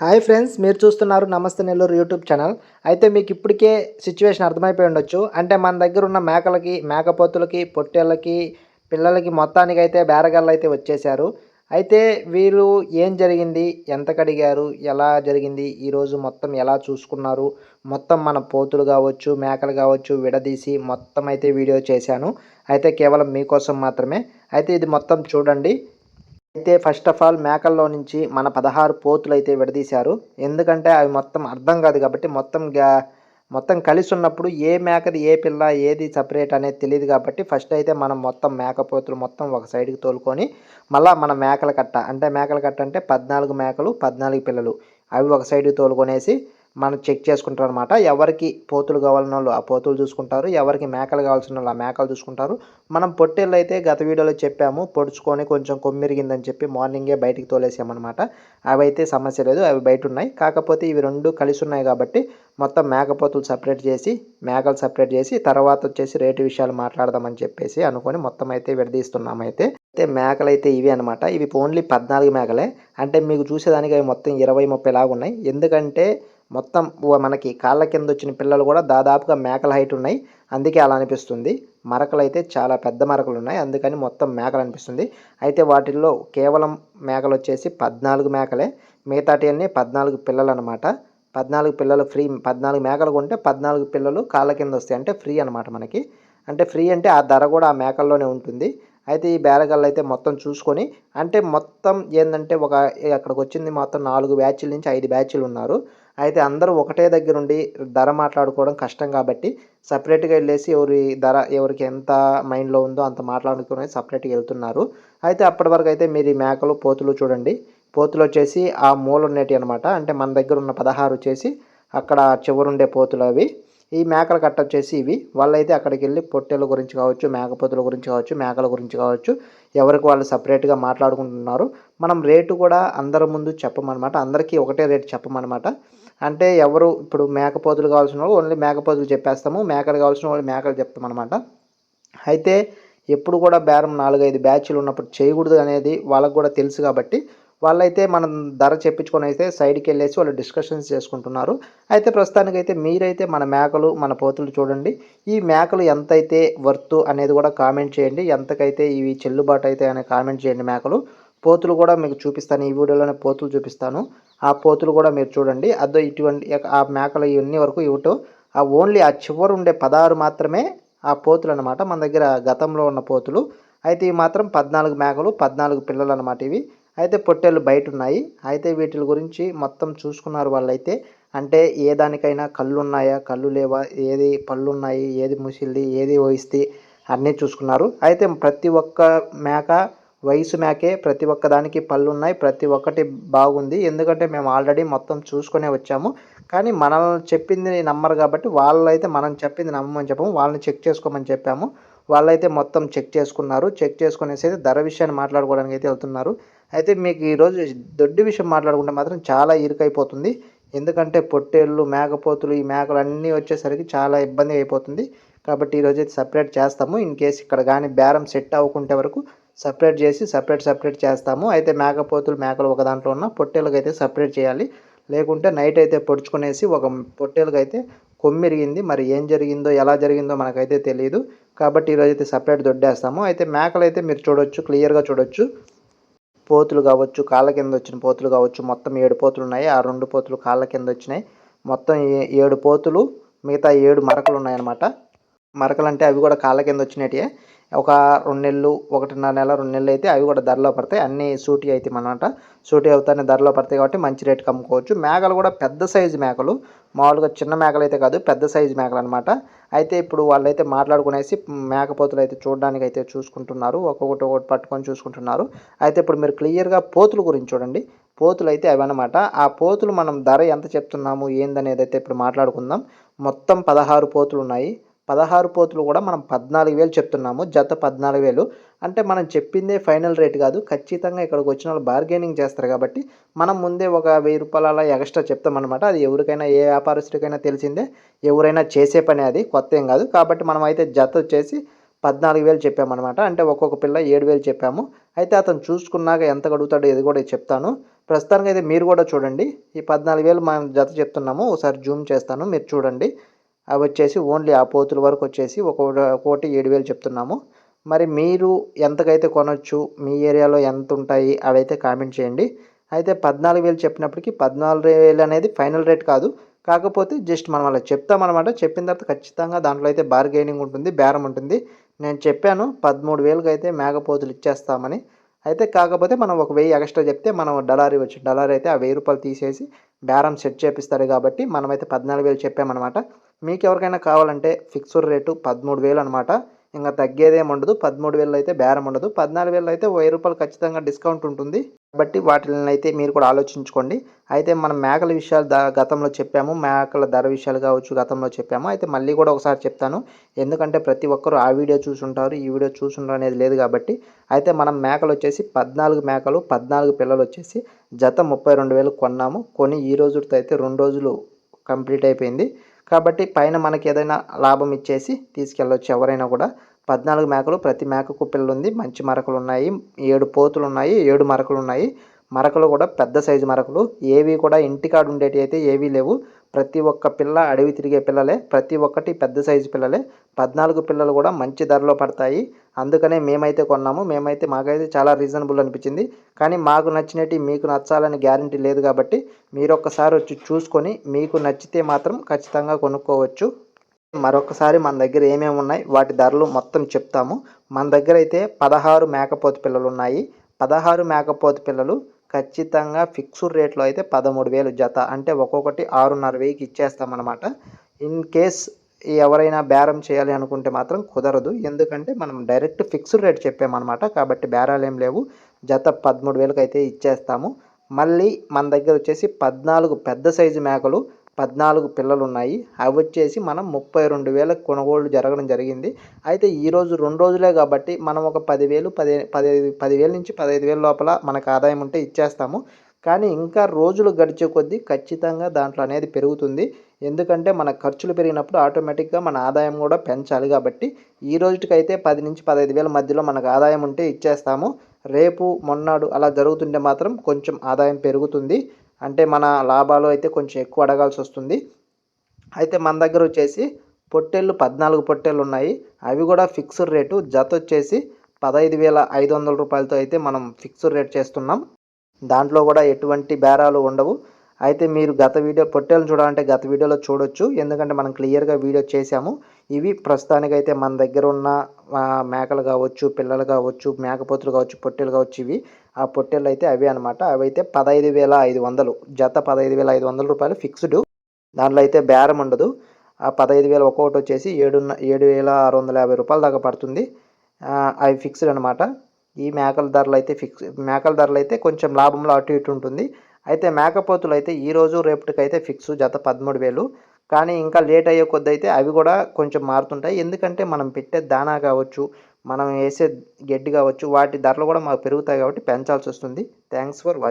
Hi friends, మీరు చూస్తున్నారు నమస్తే నెల్లూరు యూట్యూబ్ ఛానల్. అయితే మీకు ఇప్పటికే సిచ్యువేషన్ అర్థమైపోయి ఉండొచ్చు. అంటే మన దగ్గర ఉన్న మేకలకి, మేకపోతులకి, పొట్టేళ్ళకి, పిల్లలకి మొత్తానికైతే బేరగాళ్ళైతే వచ్చేసారు. అయితే వీళ్ళు ఏం జరిగింది? ఎంత కడిగారు? ఎలా జరిగింది? ఈరోజు మొత్తం ఎలా చూసుకున్నారు? మొత్తం మన పోతులు కావచ్చు, మేకలు కావచ్చు విడదీసి మొత్తం అయితే వీడియో చేశాను. అయితే కేవలం మీకోసం మాత్రమే. అయితే ఇది మొత్తం చూడండి. అయితే ఫస్ట్ ఆఫ్ ఆల్ మేకల్లో నుంచి మన 16 పోతులైతే విడదీశారు. ఎందుకంటే అవి మొత్తం అర్థం కాదు కాబట్టి మొత్తం కలిసున్నప్పుడు ఏ మేకది ఏ పిల్ల ఏది సెపరేట్ అనేది తెలీదు కాబట్టి ఫస్ట్ అయితే మనం మొత్తం మేకపోతులు మొత్తం ఒక సైడ్‌కి తోలుకొని మళ్ళా మన మేకల కట్ట అంటే 14 మేకలు, 14 పిల్లలు అవి ఒక సైడ్‌కి తోలుకొనేసి మనం చెక్ చేసుకుంటారనమాట. ఎవరికి పోతులు కావాలన్నోళ్ళు ఆ పోతులు చూసుకుంటారు. ఎవరికి మేకలు కావాల్సినోళ్ళు ఆ మేకలు చూసుకుంటారు. మనం పొట్టేళ్ళైతే గత వీడియోలో చెప్పాము. పొడుచుకొని కొంచెం కొమ్మిరిగిందని చెప్పి మార్నింగే బయటికి తోలేసామనమాట. అవైతే సమస్య లేదు. అవి బయటున్నాయి. కాకపోతే ఇవి 2 కలిసున్నాయి కాబట్టి మొత్తం మేకపోతులు సెపరేట్ చేసి, మేకలు సెపరేట్ చేసి తర్వాత వచ్చేసి రేటు విషయాలు మాట్లాడదామని చెప్పేసి అనుకోని మొత్తం అయితే విడదీస్తున్నామైతే. అయితే మేకలైతే ఇవి అనమాట. ఇవి ఓన్లీ 14 మేకలే. అంటే మీకు చూసేదానికి అవి మొత్తం 20, 30 లాగున్నాయి. ఎందుకంటే మొత్తం మనకి కాళ్ళ కిందొచ్చిన పిల్లలు కూడా దాదాపుగా మేకల హైట్ ఉన్నాయి. అందుకే అలా అనిపిస్తుంది. మరకలైతే చాలా పెద్ద మరకలున్నాయి. అందుకని మొత్తం మేకలు అనిపిస్తుంది. అయితే వాటిల్లో కేవలం మేకలొచ్చేసి 14 మేకలే. మిగతాటియన్నీ 14 పిల్లలనమాట. 14 పిల్లలు ఫ్రీ. 14 మేకలు కొంటే 14 పిల్లలు కాళ్ళ కిందొస్తాయి. అంటే ఫ్రీ అనమాట మనకి. అంటే ఫ్రీ అంటే ఆ ధర కూడా ఆ మేకల్లోనే ఉంటుంది. అయితే ఈ బేరగాళ్ళైతే మొత్తం చూసుకొని అంటే మొత్తం ఏందంటే అక్కడికొచ్చింది మొత్తం 4 బ్యాచ్‌ల నుంచి 5 బ్యాచ్‌లున్నారు. అయితే అందరూ ఒకటే దగ్గరుండి ధర మాట్లాడుకోవడం కష్టం కాబట్టి సెపరేట్‌గా ఎళ్ళేసి ఎవరికి ఎంత మైండ్‌లో ఉందో అంత మాట్లాడుకొని సెపరేట్‌గా ఎళ్తున్నారు. అయితే అప్పటి వరకైతే మీరు ఈ మేకలు, పోతులు చూడండి. పోతులొచ్చేసి ఆ మూలనేటియనమాట. అంటే మన దగ్గరున్న 16 వచ్చేసి అక్కడ చివరుండే పోతులవి. ఈ మేకల కట్టొచ్చేసి ఇవి. వాళ్ళైతే అక్కడికెళ్ళి పొట్టేళ్ళ గురించి కావచ్చు, మేకపోతుల గురించి కావచ్చు, మేకల గురించి కావచ్చు ఎవరికి వాళ్ళు సెపరేట్‌గా మాట్లాడుకుంటున్నారు. మనం రేటు కూడా అందరి ముందు చెప్పమనమాట. అందరికీ ఒకటే రేటు చెప్పమనమాట. అంటే ఎవరు ఇప్పుడు మేకపోతులు కావాల్సినోళ్ళు ఓన్లీ మేకపోతులు చెప్పేస్తాము. మేకలు కావాల్సిన వాళ్ళు మేకలు చెప్తామనమాట. అయితే ఎప్పుడు కూడా బేరం 4, 5 బ్యాచ్‌లు ఉన్నప్పుడు చేయకూడదు అనేది వాళ్ళకి కూడా తెలుసు కాబట్టి వాళ్ళైతే మనం ధర చెప్పించుకొనైతే సైడ్‌కెళ్ళేసి వాళ్ళు డిస్కషన్స్ చేసుకుంటున్నారు. అయితే ప్రస్తుతానికైతే మీరైతే మన మేకలు, మన పోతులు చూడండి. ఈ మేకలు ఎంతైతే వర్తు అనేది కూడా కామెంట్ చేయండి. ఎంతకైతే ఇవి చెల్లుబాటు అయితాయి అని కామెంట్ చేయండి మేకలు. పోతులు కూడా మీకు చూపిస్తాను. ఈ వీడియోలోనే పోతులు చూపిస్తాను. ఆ పోతులు కూడా మీరు చూడండి. అదో ఇటువంటి ఆ మేకలు ఇవన్నీ వరకు ఇవ్వటం ఓన్లీ ఆ చివరుండే 16 మాత్రమే ఆ పోతులనమాట. మన దగ్గర గతంలో ఉన్న పోతులు. అయితే ఇవి మాత్రం 14 మేకలు, 14 పిల్లలనమాట ఇవి. అయితే పొట్టేళ్ళు బయటున్నాయి. అయితే వీటిల గురించి మొత్తం చూసుకున్నారు వాళ్ళైతే. అంటే ఏ దానికైనా కళ్ళున్నాయా? కళ్ళు లేవా? ఏది పళ్ళున్నాయి? ఏది ముసిలిది? ఏది వయసుది? అన్నీ చూసుకున్నారు. అయితే ప్రతి ఒక్క మేక వయసు మేకే. ప్రతి ఒక్క దానికి పళ్ళున్నాయి. ప్రతి ఒక్కటి బాగుంది. ఎందుకంటే మేము ఆల్రెడీ మొత్తం చూసుకునే వచ్చాము. కానీ మనల్ని చెప్పింది నమ్మరు కాబట్టి వాళ్ళైతే మనం చెప్పింది నమ్మమని చెప్పము. వాళ్ళని చెక్ చేసుకోమని చెప్పాము. వాళ్ళైతే మొత్తం చెక్ చేసుకున్నారు. చెక్ చేసుకునేసి అయితే ధర విషయాన్ని మాట్లాడుకోవడానికి అయితే వెళ్తున్నారు. అయితే మీకు ఈరోజు దొడ్డి విషయం మాట్లాడుకుంటే మాత్రం చాలా ఇరుకైపోతుంది. ఎందుకంటే పొట్టేళ్ళు, మేకపోతులు ఈ మేకలన్నీ వచ్చేసరికి చాలా ఇబ్బంది అయిపోతుంది. కాబట్టి ఈరోజైతే సెపరేట్ చేస్తాము. ఇన్ కేస్ ఇక్కడ గానీ బేరం సెట్ అవ్వకుంటే వరకు సెపరేట్ చేసి సెపరేట్ చేస్తాము. అయితే మేకలు ఒక దాంట్లో ఉన్న పొట్టేళ్ళకైతే సెపరేట్ చేయాలి. లేకుంటే నైట్ అయితే పొడుచుకునేసి ఒక పొట్టేలుకైతే కొమ్మిరిగింది. మరి ఏం జరిగిందో, ఎలా జరిగిందో మనకైతే తెలీదు. కాబట్టి ఈరోజైతే సెపరేట్ దొడ్డేస్తాము. అయితే మేకలైతే మీరు చూడొచ్చు, క్లియర్‌గా చూడొచ్చు. పోతులు కావచ్చు, కాళ్ళ కింద వచ్చిన పోతులు కావచ్చు. మొత్తం 7 పోతులున్నాయి. ఆ 2 పోతులు కాళ్ళ కిందొచ్చినాయి. మొత్తం 7 పోతులు, మిగతా 7 మరకలున్నాయన్నమాట. మరకలంటే అవి కూడా కాళ్ళ కింద వచ్చినటియే. ఒక 2 నెలలు, 1.5 నెల, 2 నెలలు అయితే అవి కూడా ధరలో పడతాయి. అన్నీ సూటి అయితాయన్నమాట. సూటి అవుతానే ధరలో పడతాయి కాబట్టి మంచి రేటుకి అమ్ముకోవచ్చు. మేకలు కూడా పెద్ద సైజు మేకలు. మామూలుగా చిన్న మేకలైతే కాదు, పెద్ద సైజు మేకలన్నమాట. అయితే ఇప్పుడు వాళ్ళైతే మాట్లాడుకునేసి మేకపోతులు అయితే చూడడానికైతే చూసుకుంటున్నారు. ఒక్కొక్కటి పట్టుకొని చూసుకుంటున్నారు. అయితే ఇప్పుడు మీరు క్లియర్‌గా పోతుల గురించి చూడండి. పోతులైతే అవన్నమాట. ఆ పోతులు మనం ధర ఎంత చెప్తున్నాము ఏందనేదైతే ఇప్పుడు మాట్లాడుకుందాం. మొత్తం 16 పోతులున్నాయి. 16 పోతులు కూడా మనం 14,000 చెప్తున్నాము. జత 14,000. అంటే మనం చెప్పిందే ఫైనల్ రేట్ కాదు. ఖచ్చితంగా ఇక్కడికి వచ్చిన వాళ్ళు బార్గెనింగ్ చేస్తారు కాబట్టి మనం ముందే ఒక రూ. 1000 అలా ఎక్స్ట్రా చెప్తామన్నమాట. అది ఎవరికైనా ఏ వ్యాపారస్తుడికైనా తెలిసిందే. ఎవరైనా చేసే పనే అది. కొత్త ఏం కాదు. కాబట్టి మనమైతే జత వచ్చేసి 14,000 చెప్పామన్నమాట. అంటే ఒక్కొక్క పిల్ల 7,000 చెప్పాము. అయితే అతను చూసుకున్నాక ఎంత అడుగుతాడో ఇది కూడా చెప్తాను. ప్రస్తుతానికైతే మీరు కూడా చూడండి. ఈ 14,000 మనం జత చెప్తున్నాము. ఒకసారి జూమ్ చేస్తాను మీరు చూడండి. అవి వచ్చేసి ఓన్లీ ఆ పోతుల వరకు వచ్చేసి ఒక్కోటి 7,000 చెప్తున్నాము. మరి మీరు ఎంతకైతే కొనొచ్చు, మీ ఏరియాలో ఎంతుంటాయి అవైతే కామెంట్ చేయండి. అయితే 14,000 చెప్పినప్పటికి 14,000 అనేది ఫైనల్ రేట్ కాదు. కాకపోతే జస్ట్ మనం అలా చెప్తామనమాట. చెప్పిన తర్వాత ఖచ్చితంగా దాంట్లో అయితే బార్గెయినింగ్ ఉంటుంది, బేరం ఉంటుంది. నేను చెప్పాను 13,000కి అయితే మేకపోతులు ఇచ్చేస్తామని. అయితే కాకపోతే మనం ఒక 1000 ఎక్స్ట్రా చెప్తే మనం డలార్ ఇవ్వచ్చు. డలార్ అయితే ఆ రూ. 1000 తీసేసి బేరం సెట్ చేపిస్తారు కాబట్టి మనమైతే 14,000 చెప్పామనమాట. మీకు ఎవరికైనా కావాలంటే ఫిక్స్డ్ రేటు 13,000 అనమాట. ఇంక తగ్గేదేమి ఉండదు. 13,000 అయితే బేరం ఉండదు. 14,000 అయితే రూ. 1000 ఖచ్చితంగా డిస్కౌంట్ ఉంటుంది. కాబట్టి వాటినైతే మీరు కూడా ఆలోచించుకోండి. అయితే మనం మేకల విషయాలు గతంలో చెప్పాము. మేకల ధర విషయాలు కావచ్చు గతంలో చెప్పాము. అయితే మళ్ళీ కూడా ఒకసారి చెప్తాను. ఎందుకంటే ప్రతి ఒక్కరు ఆ వీడియో చూసుంటారు, ఈ వీడియో చూసుంటారు అనేది లేదు కాబట్టి. అయితే మనం మేకలు వచ్చేసి 14 మేకలు, 14 పిల్లలు వచ్చేసి జత 32,000 కొన్నాము. కొని ఈ రోజుతో అయితే 2 రోజులు కంప్లీట్ అయిపోయింది. కాబట్టి పైన మనకి ఏదైనా లాభం ఇచ్చేసి తీసుకెళ్ళొచ్చు ఎవరైనా కూడా. 14 మేకలు, ప్రతి మేకకు పిల్లుంది. మంచి మరకలున్నాయి. 7 పోతులున్నాయి, 7 మరకలున్నాయి. మరకలు కూడా పెద్ద సైజు మరకలు. ఏవి కూడా ఇంటికాడ ఉండేటివి అయితే ఏవీ లేవు. ప్రతి ఒక్క పిల్ల అడవి తిరిగే పిల్లలే. ప్రతి ఒక్కటి పెద్ద సైజు పిల్లలే. 14 పిల్లలు కూడా మంచి ధరలో పడతాయి. అందుకనే మేమైతే కొన్నాము. మాకైతే చాలా రీజనబుల్ అనిపించింది. కానీ మాకు నచ్చినట్టు మీకు నచ్చాలని గ్యారంటీ లేదు కాబట్టి మీరొక్కసారి వచ్చి చూసుకొని మీకు నచ్చితే మాత్రం ఖచ్చితంగా కొనుక్కోవచ్చు. మరొకసారి మన దగ్గర ఏమేమి ఉన్నాయి వాటి ధరలు మొత్తం చెప్తాము. మన దగ్గర అయితే 16 మేకపోతు పిల్లలు ఉన్నాయి. 16 మేకపోతు పిల్లలు ఖచ్చితంగా ఫిక్స్డ్ రేట్లో అయితే 13,000 జత. అంటే ఒక్కొక్కటి 6,500కి ఇచ్చేస్తామన్నమాట. ఇన్ కేస్ ఎవరైనా బేరం చేయాలి అనుకుంటే మాత్రం కుదరదు. ఎందుకంటే మనం డైరెక్ట్ ఫిక్స్డ్ రేట్ చెప్పామన్నమాట. కాబట్టి బేరాలు ఏం లేవు. జత 13,000కి అయితే ఇచ్చేస్తాము. మళ్ళీ మన దగ్గర వచ్చేసి 14 పెద్ద సైజు మేకలు, 14 పిల్లలున్నాయి. అవి వచ్చేసి మనం 32,000కి కొనుగోలు జరగడం జరిగింది. అయితే ఈరోజు 2 రోజులే కాబట్టి మనం ఒక 10,000 10,000 నుంచి 15,000 లోపల మనకు ఆదాయం ఉంటే ఇచ్చేస్తాము. కానీ ఇంకా రోజులు గడిచే కొద్దీ ఖచ్చితంగా దాంట్లో అనేది పెరుగుతుంది. ఎందుకంటే మన ఖర్చులు పెరిగినప్పుడు ఆటోమేటిక్గా మన ఆదాయం కూడా పెంచాలి కాబట్టి ఈ రోజుకైతే 10,000-15,000 మధ్యలో మనకు ఆదాయం ఉంటే ఇచ్చేస్తాము. రేపు మొన్నాడు అలా జరుగుతుంటే మాత్రం కొంచెం ఆదాయం పెరుగుతుంది. అంటే మన లాభాలు అయితే కొంచెం ఎక్కువ అడగాల్సి వస్తుంది. అయితే మన దగ్గర వచ్చేసి పొట్టేళ్ళు 14 పొట్టేళ్ళు ఉన్నాయి. అవి కూడా ఫిక్స్డ్ రేటు. జత వచ్చేసి 15,500 రూపాయలతో అయితే మనం ఫిక్స్డ్ రేట్ చేస్తున్నాం. దాంట్లో కూడా ఎటువంటి బేరాలు ఉండవు. అయితే మీరు గత వీడియో పొట్టేలను చూడాలంటే గత వీడియోలో చూడొచ్చు. ఎందుకంటే మనం క్లియర్గా వీడియో చేసాము. ఇవి ప్రస్తుతానికైతే మన దగ్గర ఉన్న మేకలు కావచ్చు, పిల్లలు కావచ్చు, మేకపోతులు కావచ్చు, పొట్టేలు కావచ్చు. ఇవి ఆ పొట్టేళ్ళు అయితే అవే అనమాట. అవైతే 15,500 జత 15,500 రూపాయలు ఫిక్స్డ్. దాంట్లో అయితే బేరం ఉండదు. ఆ 15,000 ఒక్కొక్కటి వచ్చేసి 7,650 రూపాయల దాకా పడుతుంది. అవి ఫిక్స్డ్ అనమాట. ఈ మేకల ధరలు అయితే కొంచెం లాభంలో అటు ఇటు ఉంటుంది. అయితే మేకపోతులు అయితే ఈరోజు రేపటికైతే ఫిక్స్ జత 13,000. కానీ ఇంకా లేట్ అయ్యే కొద్దీ అయితే అవి కూడా కొంచెం మారుతుంటాయి. ఎందుకంటే మనం పెట్టే దానా కావచ్చు, మనం వేసే గడ్డి కావచ్చు, వాటి ధరలు కూడా మాకు పెరుగుతాయి కాబట్టి పెంచాల్సి వస్తుంది. Thanks for watching.